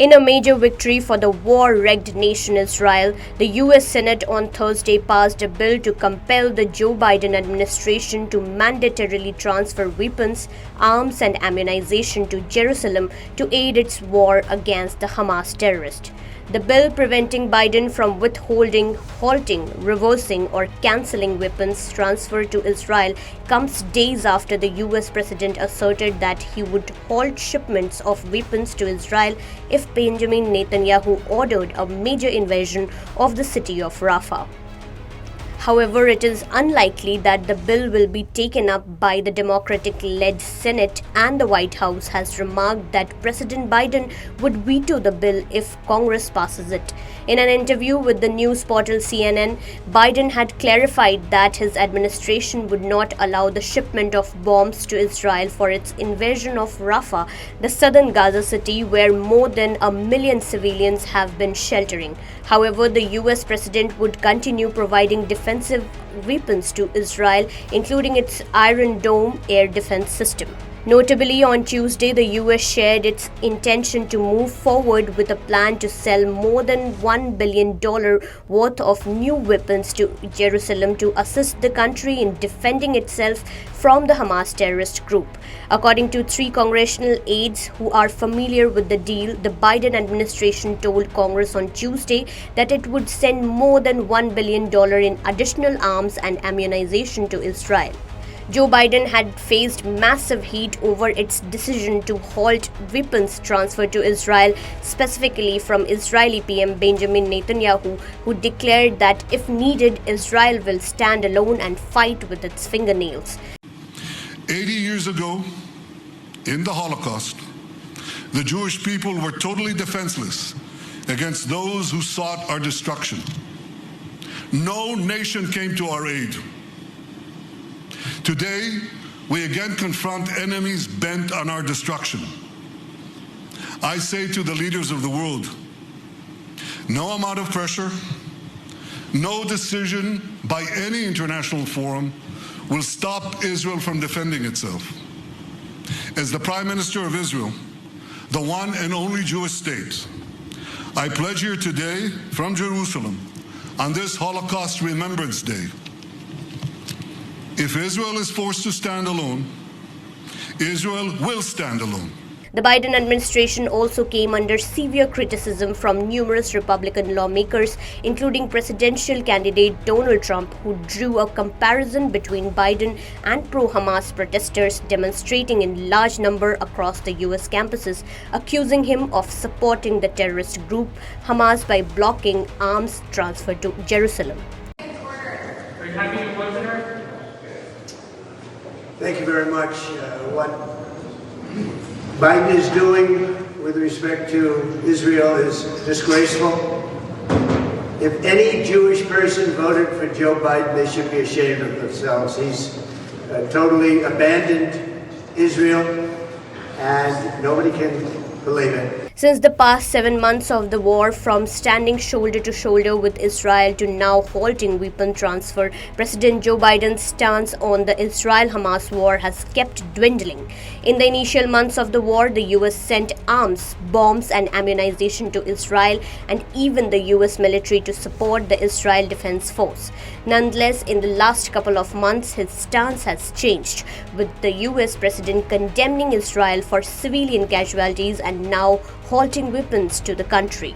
In a major victory for the war-wrecked nation Israel, the U.S. Senate on Thursday passed a bill to compel the Joe Biden administration to mandatorily transfer weapons, arms and ammunition to Jerusalem to aid its war against the Hamas terrorists. The bill preventing Biden from withholding, halting, reversing or cancelling weapons transfer to Israel comes days after the US president asserted that he would halt shipments of weapons to Israel if Benjamin Netanyahu ordered a major invasion of the city of Rafah. However, it is unlikely that the bill will be taken up by the Democratic-led Senate, and the White House has remarked that President Biden would veto the bill if Congress passes it. In an interview with the news portal CNN, Biden had clarified that his administration would not allow the shipment of bombs to Israel for its invasion of Rafah, the southern Gaza city where more than 1 million civilians have been sheltering. However, the US president would continue providing defensive weapons to Israel, including its Iron Dome air defense system. Notably, on Tuesday, the US shared its intention to move forward with a plan to sell more than $1 billion worth of new weapons to Jerusalem to assist the country in defending itself from the Hamas terrorist group. According to 3 congressional aides who are familiar with the deal, the Biden administration told Congress on Tuesday that it would send more than $1 billion in additional arms and ammunition to Israel. Joe Biden had faced massive heat over its decision to halt weapons transfer to Israel, specifically from Israeli PM Benjamin Netanyahu, who declared that if needed, Israel will stand alone and fight with its fingernails. 80 years ago, in the Holocaust, the Jewish people were totally defenseless against those who sought our destruction. No nation came to our aid. Today, we again confront enemies bent on our destruction. I say to the leaders of the world, no amount of pressure, no decision by any international forum will stop Israel from defending itself. As the Prime Minister of Israel, the one and only Jewish state, I pledge here today from Jerusalem on this Holocaust Remembrance Day, if Israel is forced to stand alone, Israel will stand alone. The Biden administration also came under severe criticism from numerous Republican lawmakers, including presidential candidate Donald Trump, who drew a comparison between Biden and pro-Hamas protesters demonstrating in large number across the U.S. campuses, accusing him of supporting the terrorist group Hamas by blocking arms transfer to Jerusalem. Are you happy to close it? Thank you very much. What Biden is doing with respect to Israel is disgraceful. If any Jewish person voted for Joe Biden, they should be ashamed of themselves. He's totally abandoned Israel, and nobody can believe it. Since the past 7 months of the war, from standing shoulder to shoulder with Israel to now halting weapon transfer, President Joe Biden's stance on the Israel-Hamas war has kept dwindling. In the initial months of the war, the US sent arms, bombs and ammunition to Israel and even the US military to support the Israel Defense Force. Nonetheless, in the last couple of months, his stance has changed, with the US president condemning Israel for civilian casualties and now halting weapons to the country.